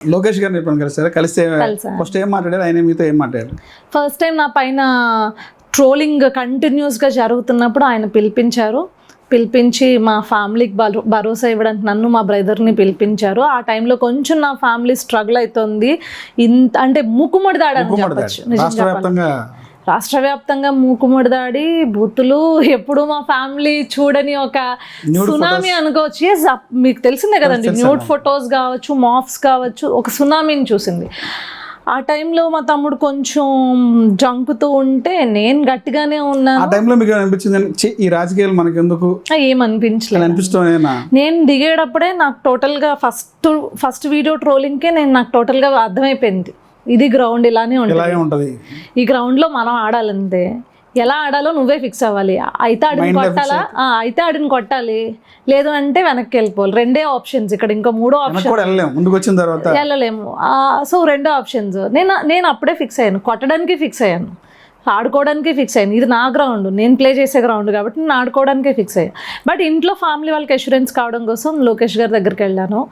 లోకేష్ గారిని ఎప్పుడు కలిసారా? కలిస్తే ఫస్ట్ ఏం మాట్లాడారు, ఆయన మీతో ఏం మాట్లాడారు? ఫస్ట్ టైం నా పైన ట్రోలింగ్ కంటిన్యూస్గా జరుగుతున్నప్పుడు ఆయన పిలిపించి మా ఫ్యామిలీకి భరోసా ఇవ్వడానికి నన్ను మా బ్రదర్ని పిలిపించారు. ఆ టైంలో కొంచెం నా ఫ్యామిలీ స్ట్రగుల్ అవుతుంది. ఇంత అంటే మూకుమ్మడి దాడి అని చెప్పచ్చు. రాష్ట్ర వ్యాప్తంగా మూకుమ్మడి దాడి, బూతులు, ఎప్పుడు మా ఫ్యామిలీ చూడని ఒక సునామీ అనుకోవచ్చు. ఎస్, మీకు తెలిసిందే కదండి, న్యూడ్ ఫొటోస్ కావచ్చు, మాఫ్స్ కావచ్చు, ఒక సునామీని చూసింది. ఆ టైంలో మా తమ్ముడు కొంచెం జంకుతూ ఉంటే నేను గట్టిగానే ఉన్నాను. ఆ టైంలో మీకు అనిపించింది ఈ రాజకీయాలు మనకి ఎందుకు? ఏమనిపించలేదు. నేను దిగేటప్పుడే నాకు టోటల్గా ఫస్ట్ వీడియో ట్రోలింగ్కే నాకు టోటల్గా అర్థమైపోయింది, ఇది గ్రౌండ్ ఇలానే ఉంటుంది, ఈ గ్రౌండ్లో మనం ఆడాలంతే, ఎలా ఆడాలో నువ్వే ఫిక్స్ అవ్వాలి. అయితే ఆడిని కొట్టాలి, లేదు అంటే వెనక్కి వెళ్ళిపోవాలి. రెండే ఆప్షన్స్ ఇక్కడ, ఇంకా మూడో ఆప్షన్ వెళ్ళలేము. సో రెండో ఆప్షన్స్ నేను అప్పుడే ఫిక్స్ అయ్యాను, కొట్టడానికి ఫిక్స్ అయ్యాను, ఆడుకోవడానికి ఫిక్స్ అయ్యాను. ఇది నా గ్రౌండ్, నేను ప్లే చేసే గ్రౌండ్ కాబట్టి నేను ఆడుకోవడానికే ఫిక్స్ అయ్యాను. బట్ ఇంట్లో ఫ్యామిలీ వాళ్ళకి అష్యూరెన్స్ కావడం కోసం లోకేష్ గారి దగ్గరికి వెళ్ళాను.